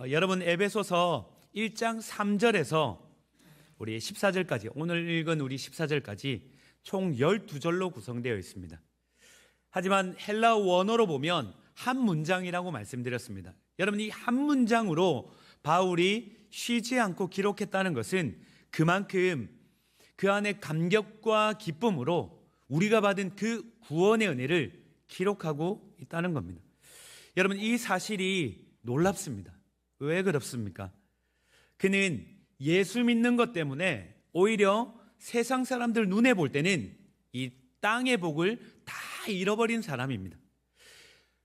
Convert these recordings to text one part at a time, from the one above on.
여러분 에베소서 1장 3절에서 우리 14절까지 오늘 읽은 우리 14절까지 총 12절로 구성되어 있습니다. 하지만 헬라어 원어로 보면 한 문장이라고 말씀드렸습니다. 여러분 이 한 문장으로 바울이 쉬지 않고 기록했다는 것은 그만큼 그 안에 감격과 기쁨으로 우리가 받은 그 구원의 은혜를 기록하고 있다는 겁니다. 여러분 이 사실이 놀랍습니다. 왜 그렇습니까? 그는 예수 믿는 것 때문에 오히려 세상 사람들 눈에 볼 때는 이 땅의 복을 다 잃어버린 사람입니다.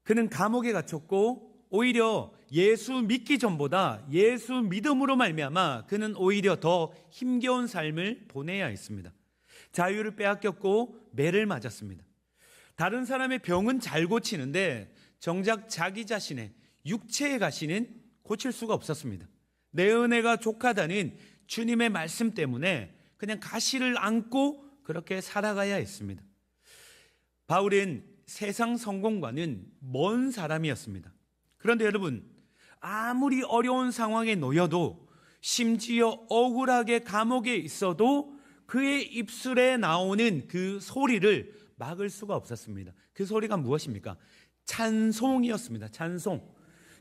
그는 감옥에 갇혔고 오히려 예수 믿기 전보다 예수 믿음으로 말미암아 그는 오히려 더 힘겨운 삶을 보내야 했습니다. 자유를 빼앗겼고 매를 맞았습니다. 다른 사람의 병은 잘 고치는데 정작 자기 자신의 육체의 가시는 고칠 수가 없었습니다. 내 은혜가 족하다는 주님의 말씀 때문에 그냥 가시를 안고 그렇게 살아가야 했습니다. 바울은 세상 성공과는 먼 사람이었습니다. 그런데 여러분, 아무리 어려운 상황에 놓여도 심지어 억울하게 감옥에 있어도 그의 입술에 나오는 그 소리를 막을 수가 없었습니다. 그 소리가 무엇입니까? 찬송이었습니다. 찬송.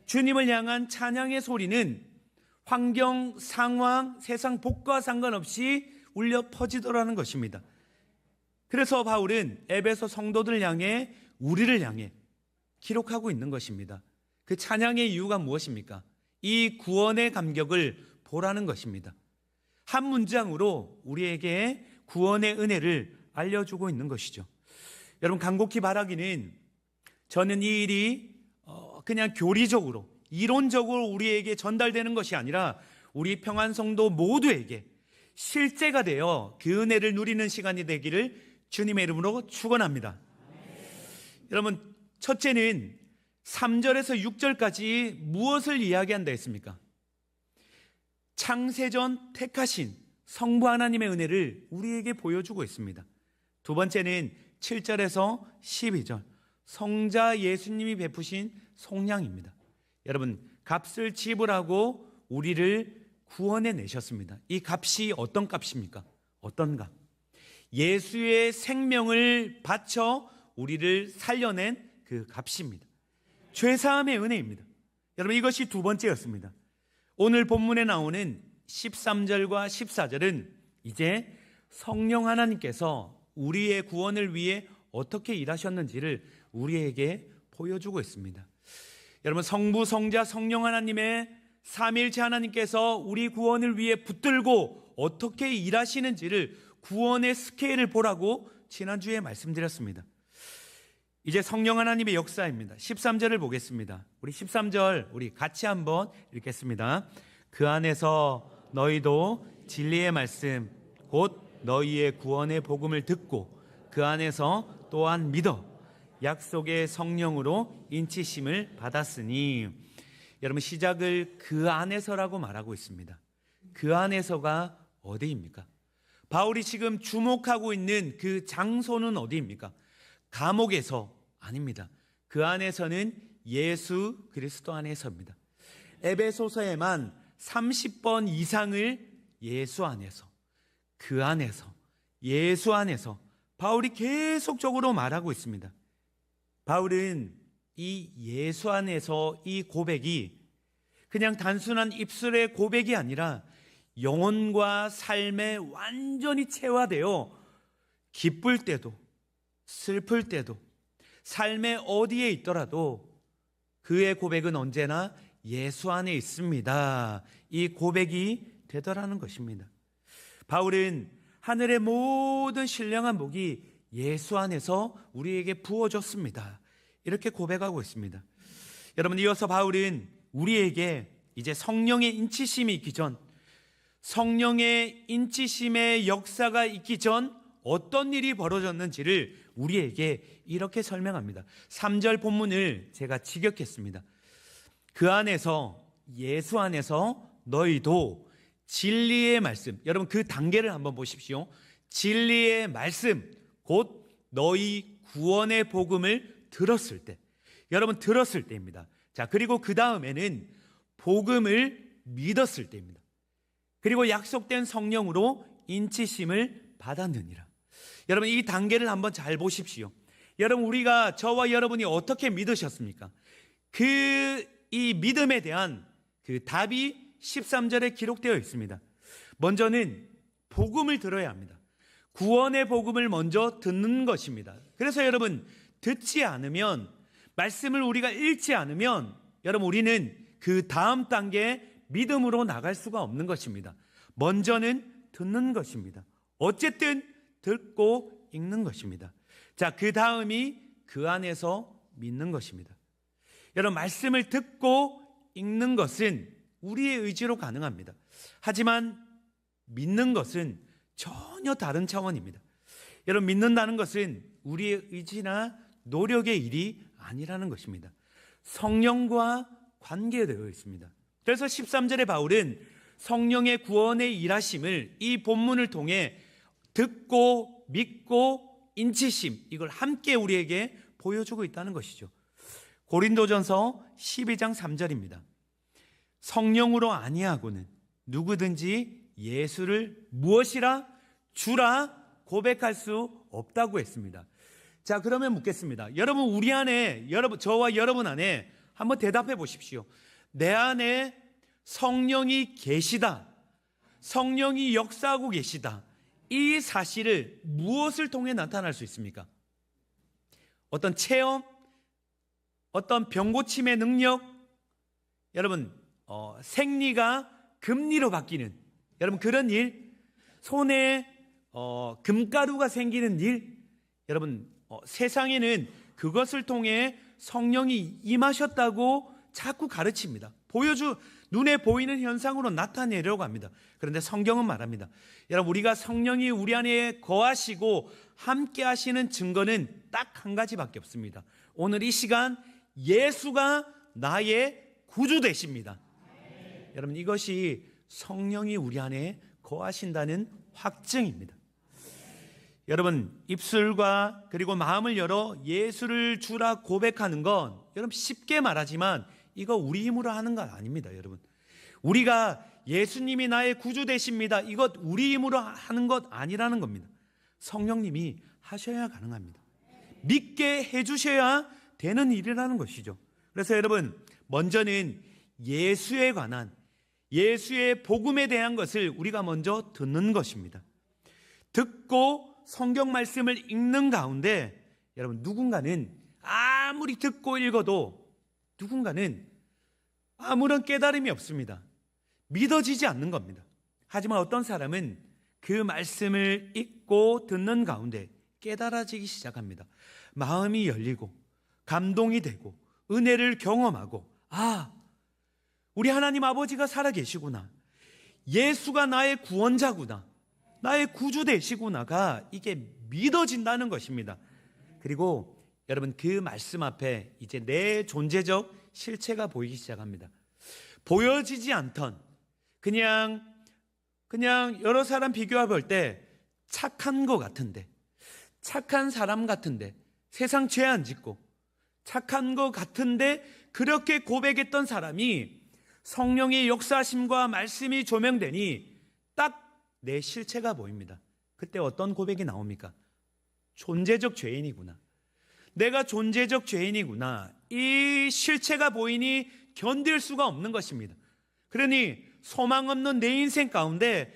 주님을 향한 찬양의 소리는 환경, 상황, 세상 복과 상관없이 울려 퍼지더라는 것입니다. 그래서 바울은 에베소 성도들 향해 우리를 향해 기록하고 있는 것입니다. 그 찬양의 이유가 무엇입니까? 이 구원의 감격을 보라는 것입니다. 한 문장으로 우리에게 구원의 은혜를 알려주고 있는 것이죠. 여러분 간곡히 바라기는 저는 이 일이 그냥 교리적으로 이론적으로 우리에게 전달되는 것이 아니라 우리 평안성도 모두에게 실제가 되어 그 은혜를 누리는 시간이 되기를 주님의 이름으로 축원합니다. 여러분 첫째는 3절에서 6절까지 무엇을 이야기한다 했습니까? 창세전 택하신 성부 하나님의 은혜를 우리에게 보여주고 있습니다. 두 번째는 7절에서 12절 성자 예수님이 베푸신 속량입니다. 여러분 값을 지불하고 우리를 구원해 내셨습니다. 이 값이 어떤 값입니까? 어떤 값? 예수의 생명을 바쳐 우리를 살려낸 그 값입니다. 죄사함의 은혜입니다. 여러분 이것이 두 번째였습니다. 오늘 본문에 나오는 13절과 14절은 이제 성령 하나님께서 우리의 구원을 위해 어떻게 일하셨는지를 우리에게 보여주고 있습니다. 여러분 성부, 성자, 성령 하나님의 삼위일체 하나님께서 우리 구원을 위해 붙들고 어떻게 일하시는지를 구원의 스케일을 보라고 지난주에 말씀드렸습니다. 이제 성령 하나님의 역사입니다. 13절을 보겠습니다. 우리 13절 우리 같이 한번 읽겠습니다. 그 안에서 너희도 진리의 말씀 곧 너희의 구원의 복음을 듣고 그 안에서 또한 믿어 약속의 성령으로 인치심을 받았으니 여러분 시작을 그 안에서라고 말하고 있습니다. 그 안에서가 어디입니까? 바울이 지금 주목하고 있는 그 장소는 어디입니까? 감옥에서 아닙니다. 그 안에서는 예수 그리스도 안에서입니다. 에베소서에만 30번 이상을 예수 안에서, 그 안에서, 예수 안에서 바울이 계속적으로 말하고 있습니다. 바울은 이 예수 안에서 이 고백이 그냥 단순한 입술의 고백이 아니라 영혼과 삶에 완전히 체화되어 기쁠 때도 슬플 때도 삶의 어디에 있더라도 그의 고백은 언제나 예수 안에 있습니다. 이 고백이 되더라는 것입니다. 바울은 하늘의 모든 신령한 복이 예수 안에서 우리에게 부어졌습니다. 이렇게 고백하고 있습니다. 여러분 이어서 바울은 우리에게 이제 성령의 인치심이 있기 전, 성령의 인치심의 역사가 있기 전 어떤 일이 벌어졌는지를 우리에게 이렇게 설명합니다. 3절 본문을 제가 직역했습니다. 그 안에서 예수 안에서 너희도 진리의 말씀, 여러분 그 단계를 한번 보십시오. 진리의 말씀 곧 너희 구원의 복음을 들었을 때, 여러분 들었을 때입니다. 자 그리고 그 다음에는 복음을 믿었을 때입니다. 그리고 약속된 성령으로 인치심을 받았느니라. 여러분, 이 단계를 한번 잘 보십시오. 여러분, 우리가 저와 여러분이 어떻게 믿으셨습니까? 이 믿음에 대한 그 답이 13절에 기록되어 있습니다. 먼저는 복음을 들어야 합니다. 구원의 복음을 먼저 듣는 것입니다. 그래서 여러분, 듣지 않으면, 말씀을 우리가 읽지 않으면 여러분, 우리는 그 다음 단계 믿음으로 나갈 수가 없는 것입니다. 먼저는 듣는 것입니다. 어쨌든 듣고 읽는 것입니다. 자, 그 다음이 그 안에서 믿는 것입니다. 여러분, 말씀을 듣고 읽는 것은 우리의 의지로 가능합니다. 하지만 믿는 것은 전혀 다른 차원입니다. 여러분, 믿는다는 것은 우리의 의지나 노력의 일이 아니라는 것입니다. 성령과 관계되어 있습니다. 그래서 13절에 바울은 성령의 구원의 일하심을 이 본문을 통해 듣고 믿고 인치심, 이걸 함께 우리에게 보여주고 있다는 것이죠. 고린도전서 12장 3절입니다. 성령으로 아니하고는 누구든지 예수를 무엇이라 주라 고백할 수 없다고 했습니다. 자, 그러면 묻겠습니다. 여러분, 우리 안에, 저와 여러분 안에 한번 대답해 보십시오. 내 안에 성령이 계시다, 성령이 역사하고 계시다, 이 사실을 무엇을 통해 나타날 수 있습니까? 어떤 체험, 어떤 병고침의 능력, 여러분, 생리가 금리로 바뀌는, 여러분, 그런 일, 손에 금가루가 생기는 일, 여러분, 세상에는 그것을 통해 성령이 임하셨다고 자꾸 가르칩니다. 눈에 보이는 현상으로 나타내려고 합니다. 그런데 성경은 말합니다. 여러분, 우리가 성령이 우리 안에 거하시고 함께 하시는 증거는 딱 한 가지밖에 없습니다. 오늘 이 시간 예수가 나의 구주 되십니다. 여러분, 이것이 성령이 우리 안에 거하신다는 확증입니다. 여러분, 입술과 그리고 마음을 열어 예수를 주라 고백하는 건 여러분 쉽게 말하지만 이거 우리 힘으로 하는 건 아닙니다. 여러분, 우리가 예수님이 나의 구주 되십니다, 이것 우리 힘으로 하는 것 아니라는 겁니다. 성령님이 하셔야 가능합니다. 믿게 해주셔야 되는 일이라는 것이죠. 그래서 여러분, 먼저는 예수에 관한, 예수의 복음에 대한 것을 우리가 먼저 듣는 것입니다. 듣고 성경 말씀을 읽는 가운데 여러분, 누군가는 아무리 듣고 읽어도 누군가는 아무런 깨달음이 없습니다. 믿어지지 않는 겁니다. 하지만 어떤 사람은 그 말씀을 읽고 듣는 가운데 깨달아지기 시작합니다. 마음이 열리고 감동이 되고 은혜를 경험하고, 아, 우리 하나님 아버지가 살아계시구나, 예수가 나의 구원자구나, 나의 구주 되시구나가 이게 믿어진다는 것입니다. 그리고 여러분, 그 말씀 앞에 이제 내 존재적 실체가 보이기 시작합니다. 보여지지 않던 그냥 여러 사람 비교해 볼 때 착한 것 같은데, 착한 사람 같은데, 세상 죄 안 짓고 착한 것 같은데 그렇게 고백했던 사람이 성령의 역사하심과 말씀이 조명되니 딱 내 실체가 보입니다. 그때 어떤 고백이 나옵니까? 존재적 죄인이구나, 내가 존재적 죄인이구나, 이 실체가 보이니 견딜 수가 없는 것입니다. 그러니 소망 없는 내 인생 가운데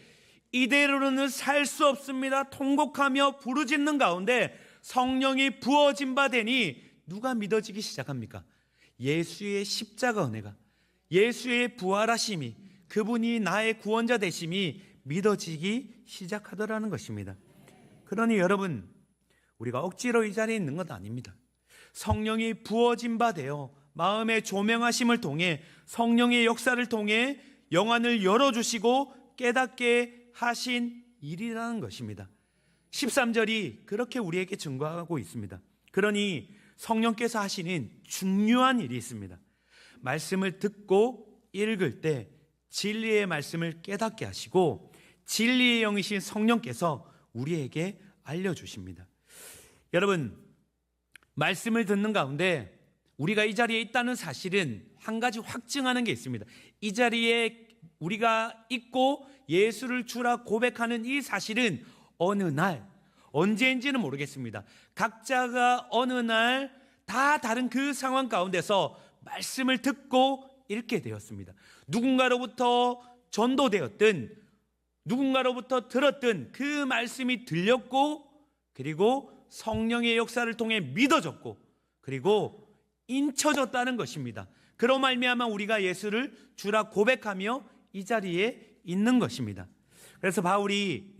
이대로는 살 수 없습니다. 통곡하며 부르짖는 가운데 성령이 부어진 바 되니 누가 믿어지기 시작합니까? 예수의 십자가 은혜가, 예수의 부활하심이, 그분이 나의 구원자 되심이 믿어지기 시작하더라는 것입니다. 그러니 여러분, 우리가 억지로 이 자리에 있는 것 아닙니다. 성령이 부어진 바 되어 마음의 조명하심을 통해 성령의 역사를 통해 영안을 열어주시고 깨닫게 하신 일이라는 것입니다. 13절이 그렇게 우리에게 증거하고 있습니다. 그러니 성령께서 하시는 중요한 일이 있습니다. 말씀을 듣고 읽을 때 진리의 말씀을 깨닫게 하시고 진리의 영이신 성령께서 우리에게 알려주십니다. 여러분, 말씀을 듣는 가운데 우리가 이 자리에 있다는 사실은 한 가지 확증하는 게 있습니다. 이 자리에 우리가 있고 예수를 주라 고백하는 이 사실은 어느 날, 언제인지는 모르겠습니다. 각자가 어느 날 다 다른 그 상황 가운데서 말씀을 듣고 읽게 되었습니다. 누군가로부터 전도되었든 누군가로부터 들었든 그 말씀이 들렸고, 그리고 성령의 역사를 통해 믿어졌고, 그리고 인쳐졌다는 것입니다. 그로 말미암아 우리가 예수를 주라 고백하며 이 자리에 있는 것입니다. 그래서 바울이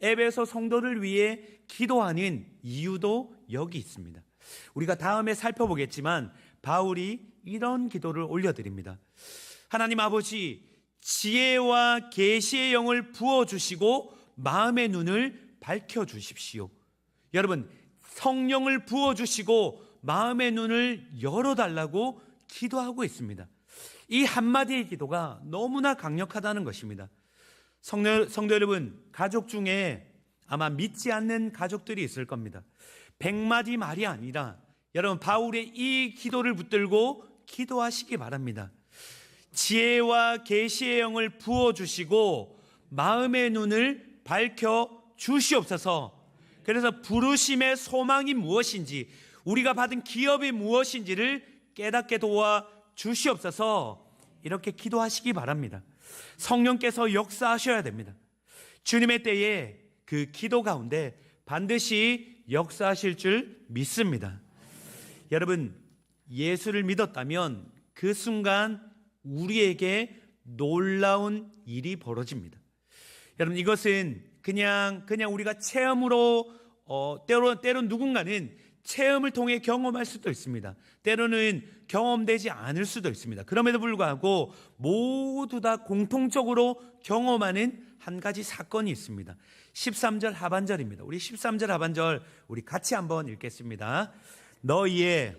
에베소 성도를 위해 기도하는 이유도 여기 있습니다. 우리가 다음에 살펴보겠지만 바울이 이런 기도를 올려드립니다. 하나님 아버지, 지혜와 계시의 영을 부어주시고 마음의 눈을 밝혀주십시오. 여러분, 성령을 부어주시고 마음의 눈을 열어달라고 기도하고 있습니다. 이 한마디의 기도가 너무나 강력하다는 것입니다. 성도 여러분, 가족 중에 아마 믿지 않는 가족들이 있을 겁니다. 100마디 말이 아니라 여러분, 바울의 이 기도를 붙들고 기도하시기 바랍니다. 지혜와 계시의 영을 부어주시고 마음의 눈을 밝혀 주시옵소서. 그래서 부르심의 소망이 무엇인지, 우리가 받은 기업이 무엇인지를 깨닫게 도와 주시옵소서. 이렇게 기도하시기 바랍니다. 성령께서 역사하셔야 됩니다. 주님의 때에 그 기도 가운데 반드시 역사하실 줄 믿습니다. 여러분, 예수를 믿었다면 그 순간 우리에게 놀라운 일이 벌어집니다. 여러분, 이것은 그냥 우리가 체험으로 때론 누군가는 체험을 통해 경험할 수도 있습니다. 때로는 경험되지 않을 수도 있습니다. 그럼에도 불구하고 모두 다 공통적으로 경험하는 한 가지 사건이 있습니다. 13절 하반절입니다. 우리 13절 하반절 우리 같이 한번 읽겠습니다. 너희의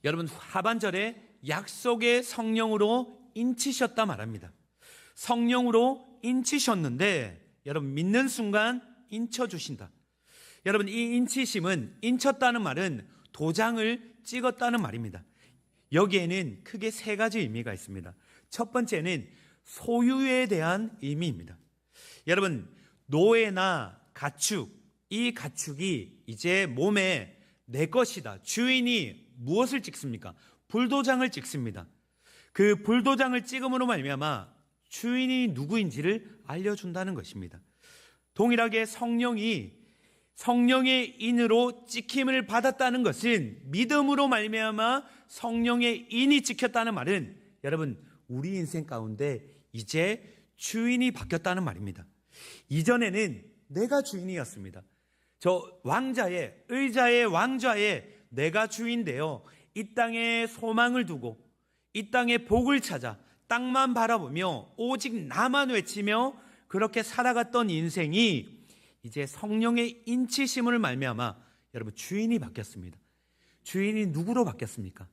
여러분, 하반절에 약속의 성령으로 인치셨다 말합니다. 성령으로 인치셨는데 여러분, 믿는 순간 인쳐주신다. 여러분, 이 인치심은, 인쳤다는 말은 도장을 찍었다는 말입니다. 여기에는 크게 세 가지 의미가 있습니다. 첫 번째는 소유에 대한 의미입니다. 여러분, 노예나 가축, 이 가축이 이제 몸에 내 것이다, 주인이 무엇을 찍습니까? 불도장을 찍습니다. 그 불도장을 찍음으로 말미암아 주인이 누구인지를 알려준다는 것입니다. 동일하게 성령의 인으로 찍힘을 받았다는 것은, 믿음으로 말미암아 성령의 인이 찍혔다는 말은 여러분, 우리 인생 가운데 이제 주인이 바뀌었다는 말입니다. 이전에는 내가 주인이었습니다. 저 의자의 왕좌에 내가 주인되어 이 땅에 소망을 두고 이 땅에 복을 찾아 땅만 바라보며 오직 나만 외치며 그렇게 살아갔던 인생이 이제 성령의 인치심을 말미암아 여러분, 주인이 바뀌었습니다. 주인이 누구로 바뀌었습니까?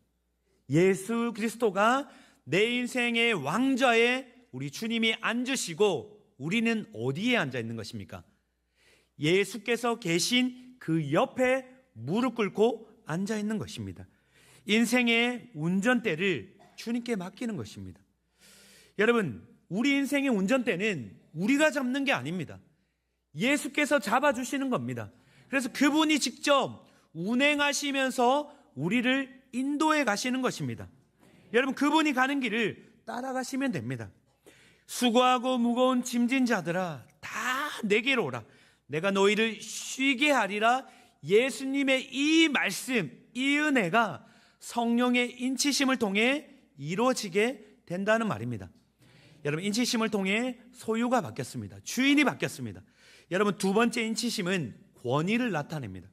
예수 그리스도가 내 인생의 왕좌에 우리 주님이 앉으시고 우리는 어디에 앉아 있는 것입니까? 예수께서 계신 그 옆에 무릎 꿇고 앉아 있는 것입니다. 인생의 운전대를 주님께 맡기는 것입니다. 여러분, 우리 인생의 운전대는 우리가 잡는 게 아닙니다. 예수께서 잡아주시는 겁니다. 그래서 그분이 직접 운행하시면서 우리를 인도해 가시는 것입니다. 여러분, 그분이 가는 길을 따라가시면 됩니다. 수고하고 무거운 짐진 자들아, 다 내게로 오라. 내가 너희를 쉬게 하리라. 예수님의 이 말씀, 이 은혜가 성령의 인치심을 통해 이루어지게 된다는 말입니다. 여러분, 인치심을 통해 소유가 바뀌었습니다. 주인이 바뀌었습니다. 여러분, 두 번째 인치심은 권위를 나타냅니다.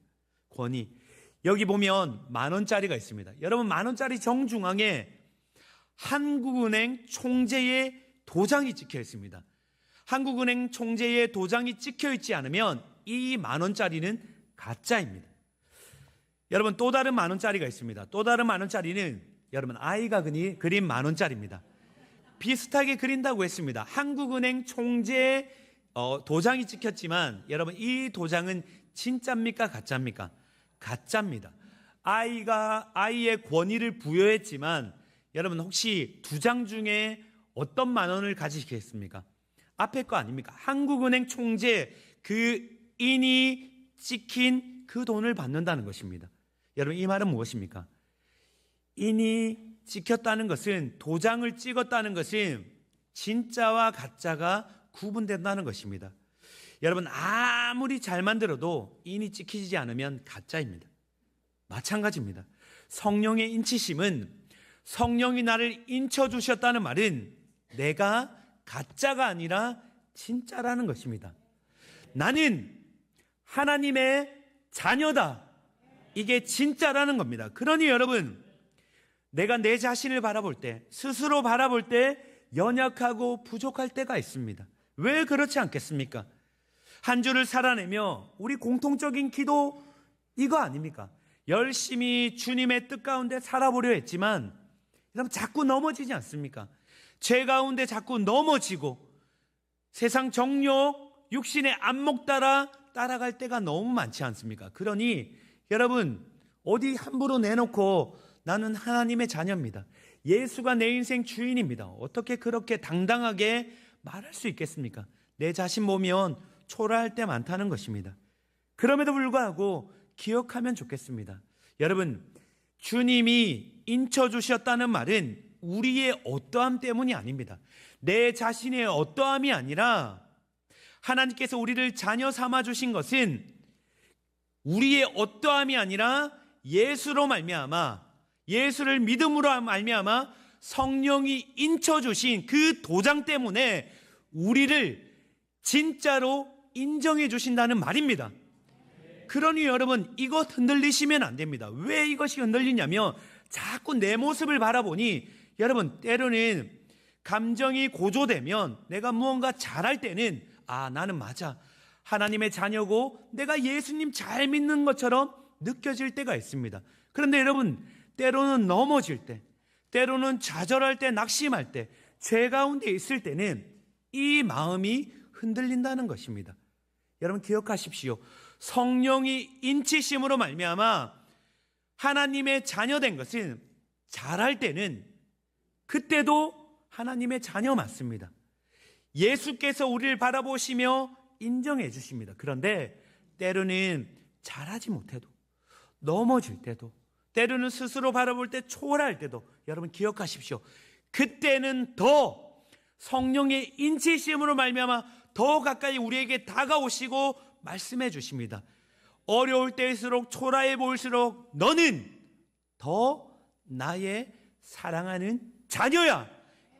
권위. 여기 보면 10,000원짜리가 있습니다. 여러분, 10,000원짜리 정중앙에 한국은행 총재의 도장이 찍혀 있습니다. 한국은행 총재의 도장이 찍혀 있지 않으면 이 10,000원짜리는 가짜입니다. 여러분, 또 다른 10,000원짜리가 있습니다. 또 다른 10,000원짜리는 여러분, 아이가 그린 10,000원짜리입니다. 비슷하게 그린다고 했습니다. 한국은행 총재의 도장이 찍혔지만 여러분 이 도장은 진짜입니까 가짜입니까? 가짜입니다. 아이의 권위를 부여했지만 여러분 혹시 두 장 중에 어떤 만 원을 가지시겠습니까? 앞에 거 아닙니까? 한국은행 총재 그 인이 찍힌 그 돈을 받는다는 것입니다. 여러분 이 말은 무엇입니까? 인이 찍혔다는 것은, 도장을 찍었다는 것은 진짜와 가짜가 구분된다는 것입니다. 여러분 아무리 잘 만들어도 인이 찍히지 않으면 가짜입니다. 마찬가지입니다. 성령의 인치심은, 성령이 나를 인쳐주셨다는 말은 내가 가짜가 아니라 진짜라는 것입니다. 나는 하나님의 자녀다, 이게 진짜라는 겁니다. 그러니 여러분, 내가 내 자신을 바라볼 때, 스스로 바라볼 때 연약하고 부족할 때가 있습니다. 왜 그렇지 않겠습니까? 한 주를 살아내며 우리 공통적인 기도 이거 아닙니까? 열심히 주님의 뜻 가운데 살아보려 했지만 여러분 자꾸 넘어지지 않습니까? 죄 가운데 자꾸 넘어지고 세상 정욕, 육신의 안목 따라 따라갈 때가 너무 많지 않습니까? 그러니 여러분 어디 함부로 내놓고 나는 하나님의 자녀입니다, 예수가 내 인생 주인입니다, 어떻게 그렇게 당당하게 말할 수 있겠습니까? 내 자신 보면 초라할 때 많다는 것입니다. 그럼에도 불구하고 기억하면 좋겠습니다. 여러분, 주님이 인쳐주셨다는 말은 우리의 어떠함 때문이 아닙니다. 내 자신의 어떠함이 아니라 하나님께서 우리를 자녀 삼아 주신 것은 우리의 어떠함이 아니라 예수로 말미암아, 예수를 믿음으로 말미암아 성령이 인쳐주신 그 도장 때문에 우리를 진짜로 인정해 주신다는 말입니다. 그러니 여러분 이것 흔들리시면 안 됩니다. 왜 이것이 흔들리냐면 자꾸 내 모습을 바라보니, 여러분 때로는 감정이 고조되면 내가 무언가 잘할 때는 나는 맞아, 하나님의 자녀고 내가 예수님 잘 믿는 것처럼 느껴질 때가 있습니다. 그런데 여러분 때로는 넘어질 때, 때로는 좌절할 때, 낙심할 때, 죄 가운데 있을 때는 이 마음이 흔들린다는 것입니다. 여러분 기억하십시오. 성령이 인치심으로 말미암아 하나님의 자녀된 것은 잘할 때는 그때도 하나님의 자녀 맞습니다. 예수께서 우리를 바라보시며 인정해 주십니다. 그런데 때로는 잘하지 못해도, 넘어질 때도, 때로는 스스로 바라볼 때 초월할 때도 여러분 기억하십시오. 그때는 더 성령의 인치심으로 말미암아 더 가까이 우리에게 다가오시고 말씀해 주십니다. 어려울 때일수록, 초라해 보일수록 너는 더 나의 사랑하는 자녀야,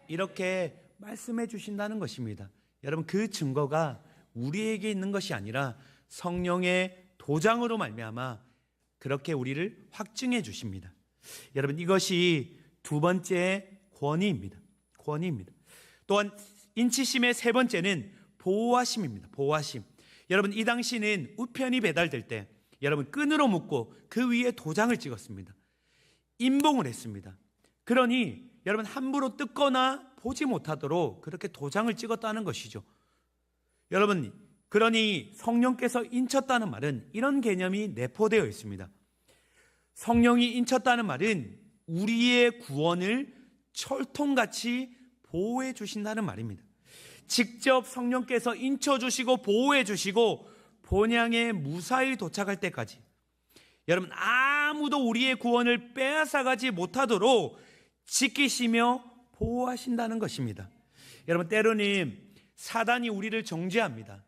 이렇게 말씀해 주신다는 것입니다. 여러분 그 증거가 우리에게 있는 것이 아니라 성령의 도장으로 말미암아 그렇게 우리를 확증해 주십니다. 여러분 이것이 두 번째 권위입니다. 권위입니다. 또한 인치심의 세 번째는 보호하심입니다. 보호하심. 여러분 이 당시는 우편이 배달될 때 여러분 끈으로 묶고 그 위에 도장을 찍었습니다. 임봉을 했습니다. 그러니 여러분 함부로 뜯거나 보지 못하도록 그렇게 도장을 찍었다는 것이죠. 여러분 그러니 성령께서 인쳤다는 말은 이런 개념이 내포되어 있습니다. 성령이 인쳤다는 말은 우리의 구원을 철통같이 보호해 주신다는 말입니다. 직접 성령께서 인쳐주시고 보호해 주시고 본향에 무사히 도착할 때까지 여러분 아무도 우리의 구원을 빼앗아가지 못하도록 지키시며 보호하신다는 것입니다. 여러분 때로는 사단이 우리를 정죄합니다.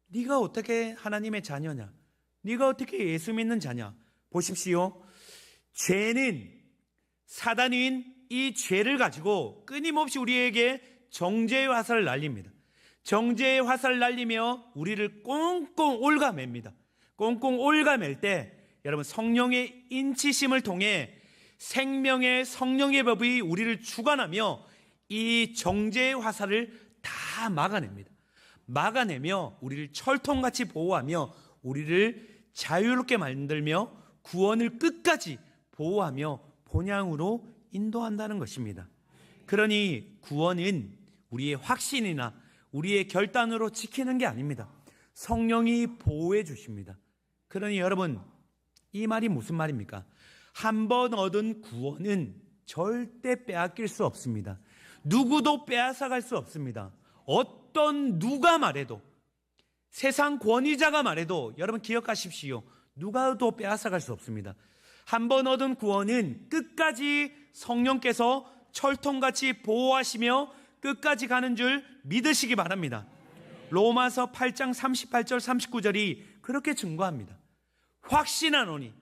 네가 어떻게 하나님의 자녀냐, 네가 어떻게 예수 믿는 자냐. 보십시오, 사단은 이 죄를 가지고 끊임없이 우리에게 정죄의 화살을 날립니다. 정죄의 화살을 날리며 우리를 꽁꽁 올가맵니다. 꽁꽁 올가맬 때 여러분 성령의 인치심을 통해 생명의 성령의 법이 우리를 주관하며 이 정죄의 화살을 다 막아냅니다. 막아내며 우리를 철통같이 보호하며 우리를 자유롭게 만들며 구원을 끝까지 보호하며 본향으로 인도한다는 것입니다. 그러니 구원은 우리의 확신이나 우리의 결단으로 지키는 게 아닙니다. 성령이 보호해 주십니다. 그러니 여러분, 이 말이 무슨 말입니까? 한 번 얻은 구원은 절대 빼앗길 수 없습니다. 누구도 빼앗아갈 수 없습니다. 어떤 누가 말해도, 세상 권위자가 말해도 여러분 기억하십시오. 누가도 빼앗아갈 수 없습니다. 한 번 얻은 구원은 끝까지 성령께서 철통같이 보호하시며 끝까지 가는 줄 믿으시기 바랍니다. 로마서 8장 38절 39절이 그렇게 증거합니다. 확신하노니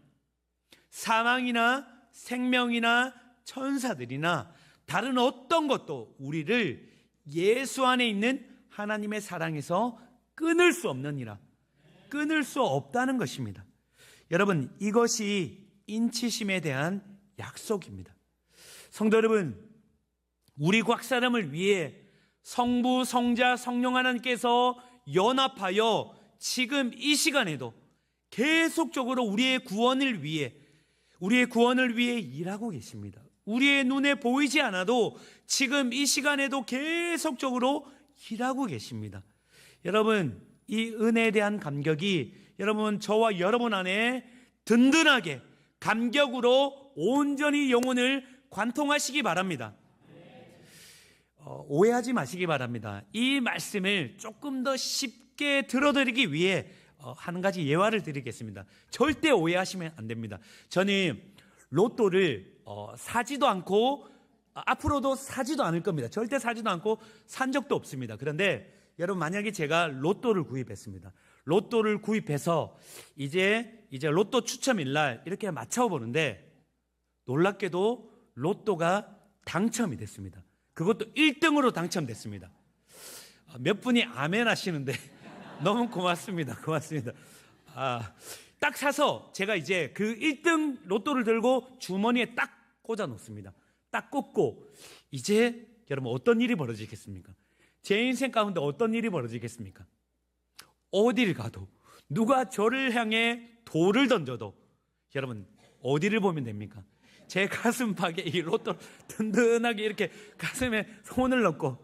사망이나 생명이나 천사들이나 다른 어떤 것도 우리를 예수 안에 있는 하나님의 사랑에서 끊을 수 없느니라. 끊을 수 없다는 것입니다. 여러분, 이것이 인치심에 대한 약속입니다. 성도 여러분, 우리 각 사람을 위해 성부, 성자, 성령 하나님께서 연합하여 지금 이 시간에도 계속적으로 우리의 구원을 위해 일하고 계십니다. 우리의 눈에 보이지 않아도 지금 이 시간에도 계속적으로 일하고 계십니다. 여러분, 이 은혜에 대한 감격이 여러분, 저와 여러분 안에 든든하게 감격으로 온전히 영혼을 관통하시기 바랍니다. 오해하지 마시기 바랍니다. 이 말씀을 조금 더 쉽게 들어드리기 위해 한 가지 예화를 드리겠습니다. 절대 오해하시면 안 됩니다. 저는 로또를 사지도 않고 앞으로도 사지도 않을 겁니다. 절대 사지도 않고 산 적도 없습니다. 그런데 여러분, 만약에 제가 로또를 구입했습니다. 로또를 구입해서 이제 로또 추첨일 날 이렇게 맞춰보는데 놀랍게도 로또가 당첨이 됐습니다. 그것도 1등으로 당첨됐습니다. 몇 분이 아멘 하시는데 너무 고맙습니다. 고맙습니다. 딱 사서 제가 이제 그 1등 로또를 들고 주머니에 딱 꽂아 놓습니다. 딱 꽂고 이제 여러분, 어떤 일이 벌어지겠습니까? 제 인생 가운데 어떤 일이 벌어지겠습니까? 어디를 가도 누가 저를 향해 돌을 던져도 여러분, 어디를 보면 됩니까? 제 가슴팍에 이 로또 든든하게 이렇게 가슴에 손을 넣고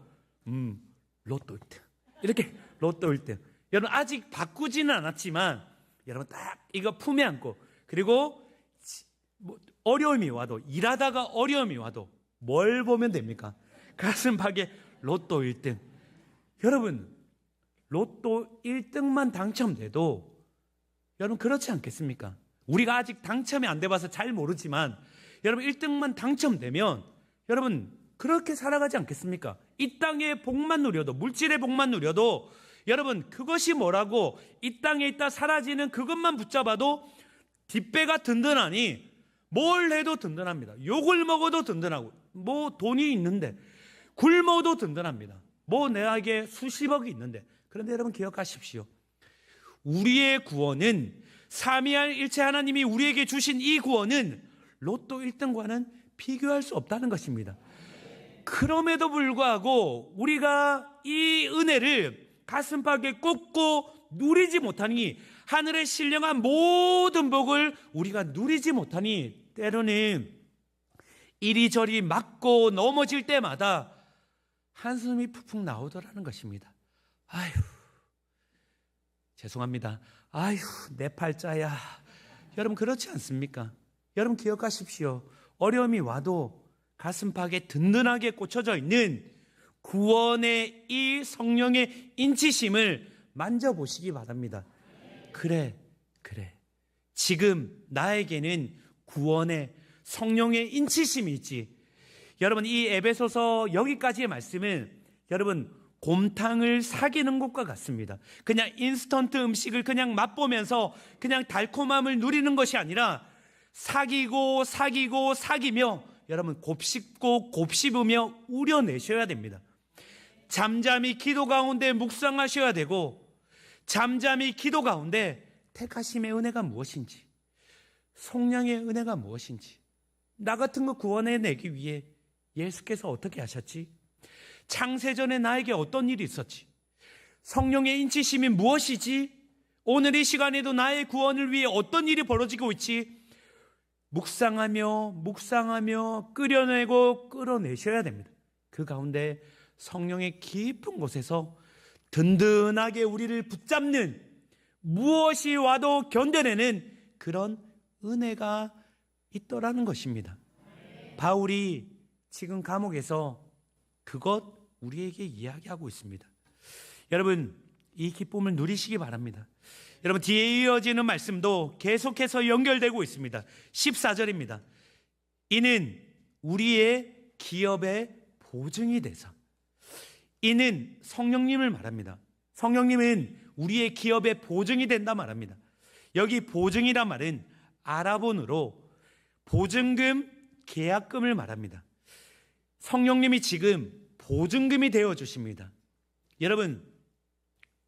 로또 1등, 이렇게 로또 1등. 여러분, 아직 바꾸지는 않았지만 여러분, 딱 이거 품에 안고, 그리고 어려움이 와도, 일하다가 어려움이 와도 뭘 보면 됩니까? 가슴팍에 로또 1등. 여러분, 로또 1등만 당첨돼도 여러분, 그렇지 않겠습니까? 우리가 아직 당첨이 안 돼봐서 잘 모르지만 여러분, 1등만 당첨되면 여러분, 그렇게 살아가지 않겠습니까? 이 땅의 복만 누려도, 물질의 복만 누려도 여러분, 그것이 뭐라고, 이 땅에 있다 사라지는 그것만 붙잡아도 뒷배가 든든하니 뭘 해도 든든합니다. 욕을 먹어도 든든하고, 뭐 돈이 있는데 굶어도 든든합니다. 뭐 내게 수십억이 있는데. 그런데 여러분, 기억하십시오. 우리의 구원은, 삼위한 일체 하나님이 우리에게 주신 이 구원은 로또 1등과는 비교할 수 없다는 것입니다. 그럼에도 불구하고 우리가 이 은혜를 가슴팍에 꽂고 누리지 못하니, 하늘의 신령한 모든 복을 우리가 누리지 못하니 때로는 이리저리 맞고 넘어질 때마다 한숨이 푹푹 나오더라는 것입니다. 아휴, 죄송합니다. 아휴, 내 팔자야. 여러분, 그렇지 않습니까? 여러분, 기억하십시오. 어려움이 와도 가슴팍에 든든하게 꽂혀져 있는 구원의 이 성령의 인치심을 만져보시기 바랍니다. 그래. 지금 나에게는 구원의 성령의 인치심이 있지. 여러분, 이 에베소서 여기까지의 말씀은 여러분, 곰탕을 사귀는 것과 같습니다. 그냥 인스턴트 음식을 그냥 맛보면서 그냥 달콤함을 누리는 것이 아니라 사귀고 사귀며 여러분, 곱씹고 곱씹으며 우려내셔야 됩니다. 잠잠히 기도 가운데 묵상하셔야 되고, 잠잠히 기도 가운데 택하심의 은혜가 무엇인지, 속량의 은혜가 무엇인지, 나 같은 거 구원해내기 위해 예수께서 어떻게 하셨지? 창세전에 나에게 어떤 일이 있었지? 성령의 인치심이 무엇이지? 오늘 이 시간에도 나의 구원을 위해 어떤 일이 벌어지고 있지? 묵상하며 끌어내셔야 됩니다. 그 가운데 성령의 깊은 곳에서 든든하게 우리를 붙잡는, 무엇이 와도 견뎌내는 그런 은혜가 있더라는 것입니다. 바울이 지금 감옥에서 그것 우리에게 이야기하고 있습니다. 여러분, 이 기쁨을 누리시기 바랍니다. 여러분, 뒤에 이어지는 말씀도 계속해서 연결되고 있습니다. 14절입니다. 이는 우리의 기업의 보증이 돼서. 이는 성령님을 말합니다. 성령님은 우리의 기업의 보증이 된다 말합니다. 여기 보증이란 말은 아랍어로 보증금, 계약금을 말합니다. 성령님이 지금 보증금이 되어 주십니다. 여러분,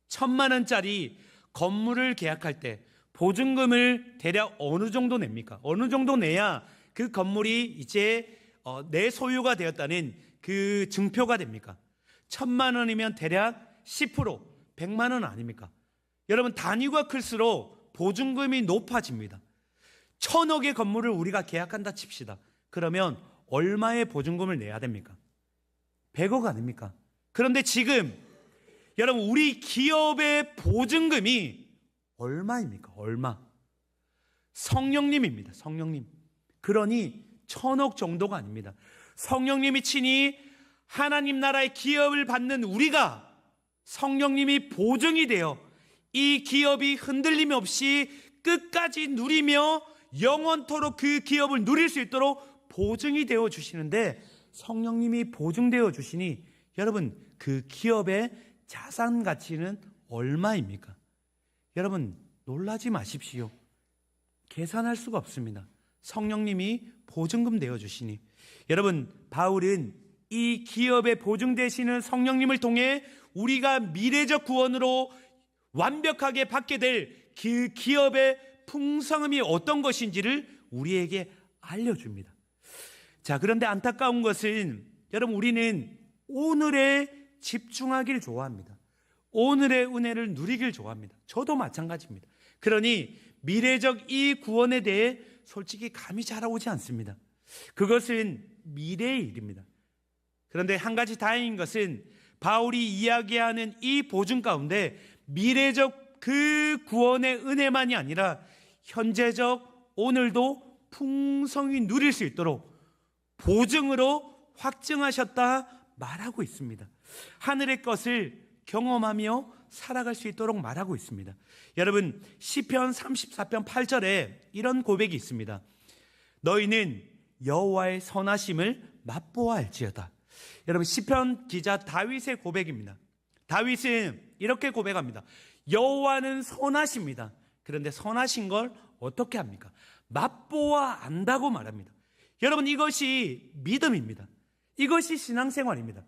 1,000만 원짜리 건물을 계약할 때 보증금을 대략 어느 정도 냅니까? 어느 정도 내야 그 건물이 이제 내 소유가 되었다는 그 증표가 됩니까? 1,000만 원이면 대략 10%, 100만 원 아닙니까? 여러분, 단위가 클수록 보증금이 높아집니다. 1,000억의 건물을 우리가 계약한다 칩시다. 그러면 얼마의 보증금을 내야 됩니까? 100억 아닙니까? 그런데 지금 여러분, 우리 기업의 보증금이 얼마입니까? 얼마? 성령님입니다. 성령님. 그러니 1,000억 정도가 아닙니다. 성령님이 친히 하나님 나라의 기업을 받는 우리가 성령님이 보증이 되어 이 기업이 흔들림 없이 끝까지 누리며 영원토록 그 기업을 누릴 수 있도록 보증이 되어 주시는데, 성령님이 보증되어 주시니 여러분, 그 기업의 자산 가치는 얼마입니까? 여러분, 놀라지 마십시오. 계산할 수가 없습니다. 성령님이 보증금 되어 주시니. 여러분, 바울은 이 기업에 보증되시는 성령님을 통해 우리가 미래적 구원으로 완벽하게 받게 될 그 기업의 풍성함이 어떤 것인지를 우리에게 알려줍니다. 자, 그런데 안타까운 것은 여러분, 우리는 오늘에 집중하길 좋아합니다. 오늘의 은혜를 누리길 좋아합니다. 저도 마찬가지입니다. 그러니 미래적 이 구원에 대해 솔직히 감이 잘 오지 않습니다. 그것은 미래의 일입니다. 그런데 한 가지 다행인 것은 바울이 이야기하는 이 보증 가운데 미래적 그 구원의 은혜만이 아니라 현재적 오늘도 풍성히 누릴 수 있도록 보증으로 확증하셨다 말하고 있습니다. 하늘의 것을 경험하며 살아갈 수 있도록 말하고 있습니다. 여러분, 시편 34편 8절에 이런 고백이 있습니다. 너희는 여호와의 선하심을 맛보아 알지어다. 여러분, 시편 기자 다윗의 고백입니다. 다윗은 이렇게 고백합니다. 여호와는 선하십니다. 그런데 선하신 걸 어떻게 합니까? 맛보아 안다고 말합니다. 여러분, 이것이 믿음입니다. 이것이 신앙생활입니다.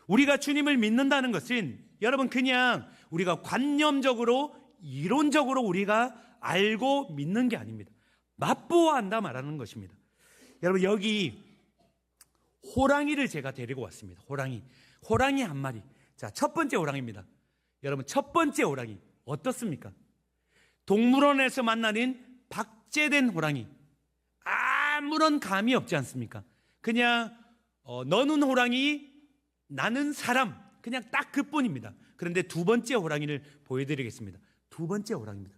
우리가 주님을 믿는다는 것은 여러분, 그냥 우리가 관념적으로 이론적으로 우리가 알고 믿는 게 아닙니다. 맛보아 안다 말하는 것입니다. 여러분, 여기 호랑이를 제가 데리고 왔습니다. 호랑이 한 마리. 자, 첫 번째 호랑이입니다. 여러분, 첫 번째 호랑이 어떻습니까? 동물원에서 만나는 박제된 호랑이. 아무런 감이 없지 않습니까? 그냥 너는 호랑이, 나는 사람, 그냥 딱 그뿐입니다. 그런데 두 번째 호랑이를 보여드리겠습니다. 두 번째 호랑이입니다.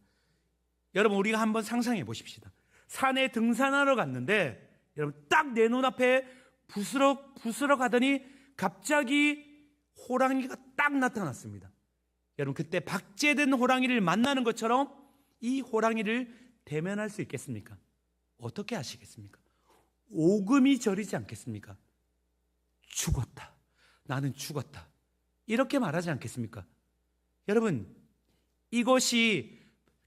여러분, 우리가 한번 상상해 보십시다. 산에 등산하러 갔는데 여러분, 딱 내 눈앞에 부스럭 가더니 갑자기 호랑이가 딱 나타났습니다. 여러분, 그때 박제된 호랑이를 만나는 것처럼 이 호랑이를 대면할 수 있겠습니까? 어떻게 하시겠습니까? 오금이 저리지 않겠습니까? 죽었다. 나는 죽었다. 이렇게 말하지 않겠습니까? 여러분, 이것이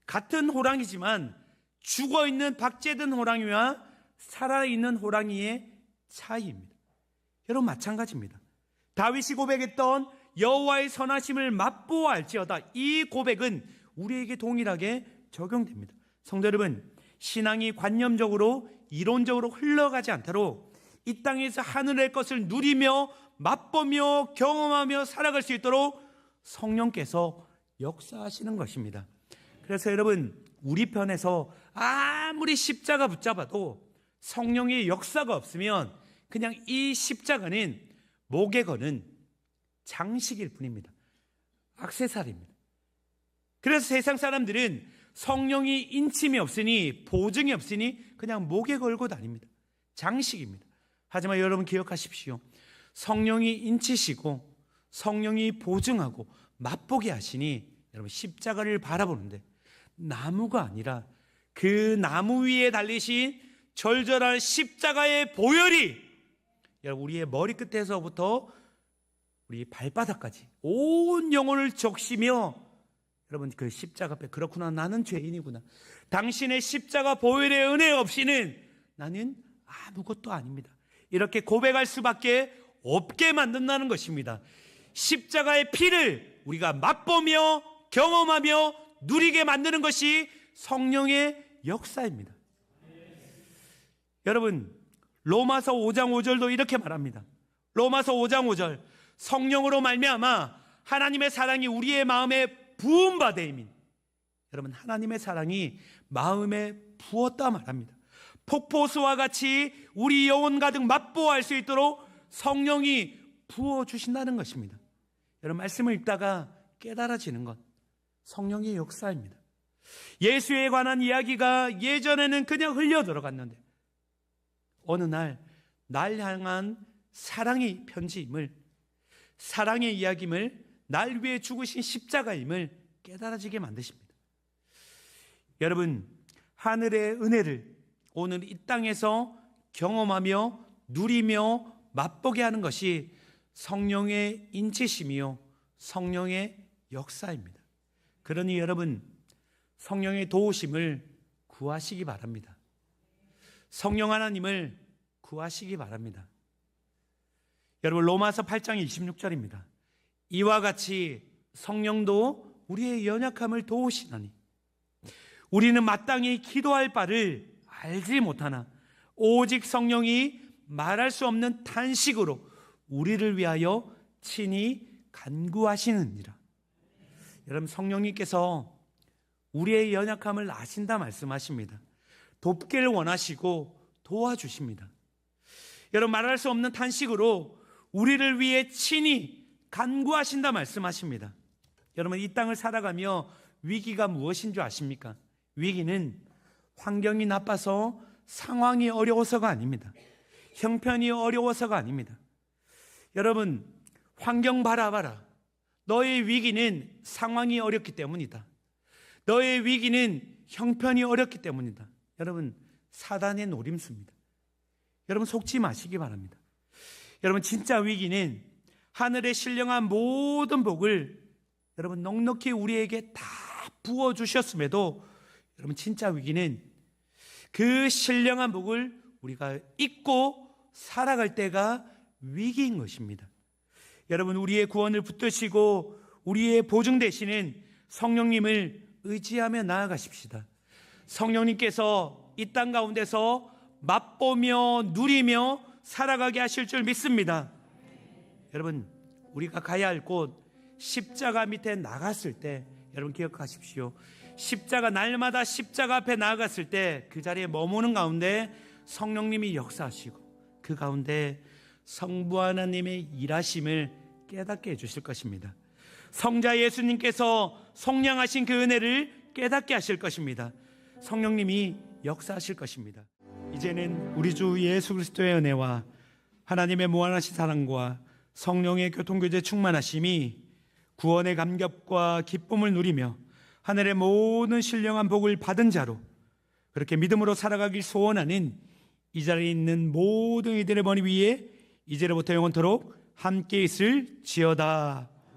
같은 호랑이지만 죽어있는 박제된 호랑이와 살아있는 호랑이의 차이입니다. 여러분, 마찬가지입니다. 다윗이 고백했던 여호와의 선하심을 맛보아 알지어다, 이 고백은 우리에게 동일하게 적용됩니다. 성도 여러분, 신앙이 관념적으로 이론적으로 흘러가지 않도록 이 땅에서 하늘의 것을 누리며 맛보며 경험하며 살아갈 수 있도록 성령께서 역사하시는 것입니다. 그래서 여러분, 우리 편에서 아무리 십자가 붙잡아도 성령의 역사가 없으면 그냥 이 십자가는 목에 거는 장식일 뿐입니다. 액세서리입니다. 그래서 세상 사람들은 성령이 인침이 없으니, 보증이 없으니 그냥 목에 걸고 다닙니다. 장식입니다. 하지만 여러분 기억하십시오. 성령이 인치시고 성령이 보증하고 맛보게 하시니 여러분 십자가를 바라보는데 나무가 아니라 그 나무 위에 달리신 절절한 십자가의 보혈이 여러분 우리의 머리끝에서부터 우리 발바닥까지 온 영혼을 적시며 여러분 그 십자가 앞에 그렇구나, 나는 죄인이구나, 당신의 십자가 보혈의 은혜 없이는 나는 아무것도 아닙니다, 이렇게 고백할 수밖에 없게 만든다는 것입니다. 십자가의 피를 우리가 맛보며 경험하며 누리게 만드는 것이 성령의 역사입니다. 여러분 로마서 5장 5절도 이렇게 말합니다. 로마서 5장 5절, 성령으로 말미암아 하나님의 사랑이 우리의 마음에 부은 바되이니, 여러분 하나님의 사랑이 마음에 부었다 말합니다. 폭포수와 같이 우리 영혼 가득 맛보할 수 있도록 성령이 부어주신다는 것입니다. 여러분 말씀을 읽다가 깨달아지는 것, 성령의 역사입니다. 예수에 관한 이야기가 예전에는 그냥 흘려 들어갔는데 어느 날 향한 사랑의 편지임을, 사랑의 이야기임을, 날 위해 죽으신 십자가임을 깨달아지게 만드십니다. 여러분 하늘의 은혜를 오늘 이 땅에서 경험하며 누리며 맛보게 하는 것이 성령의 인치심이요 성령의 역사입니다. 그러니 여러분 성령의 도우심을 구하시기 바랍니다. 성령 하나님을 구하시기 바랍니다. 여러분 로마서 8장 26절입니다. 이와 같이 성령도 우리의 연약함을 도우시나니 우리는 마땅히 기도할 바를 알지 못하나 오직 성령이 말할 수 없는 탄식으로 우리를 위하여 친히 간구하시느니라. 여러분 성령님께서 우리의 연약함을 아신다 말씀하십니다. 돕기를 원하시고 도와주십니다. 여러분 말할 수 없는 탄식으로 우리를 위해 친히 간구하신다 말씀하십니다. 여러분 이 땅을 살아가며 위기가 무엇인 줄 아십니까? 위기는 환경이 나빠서 상황이 어려워서가 아닙니다. 형편이 어려워서가 아닙니다. 여러분 환경 바라봐라. 너의 위기는 상황이 어렵기 때문이다. 너의 위기는 형편이 어렵기 때문이다. 여러분 사단의 노림수입니다. 여러분 속지 마시기 바랍니다. 여러분 진짜 위기는 하늘의 신령한 모든 복을 여러분 넉넉히 우리에게 다 부어주셨음에도 여러분 진짜 위기는 그 신령한 복을 우리가 잊고 살아갈 때가 위기인 것입니다. 여러분 우리의 구원을 붙드시고 우리의 보증 되시는 성령님을 의지하며 나아가십시다. 성령님께서 이 땅 가운데서 맛보며 누리며 살아가게 하실 줄 믿습니다. 여러분 우리가 가야 할 곳 십자가 밑에 나갔을 때 여러분 기억하십시오. 십자가 날마다 십자가 앞에 나아갔을 때 그 자리에 머무는 가운데 성령님이 역사하시고 그 가운데 성부 하나님의 일하심을 깨닫게 해주실 것입니다. 성자 예수님께서 속량하신 그 은혜를 깨닫게 하실 것입니다. 성령님이 역사하실 것입니다. 이제는 우리 주 예수 그리스도의 은혜와 하나님의 무한하신 사랑과 성령의 교통교제 충만하심이 구원의 감격과 기쁨을 누리며 하늘의 모든 신령한 복을 받은 자로 그렇게 믿음으로 살아가길 소원하는 이 자리에 있는 모든 이들의 머리 위에 이제로부터 영원토록 함께 있을지어다.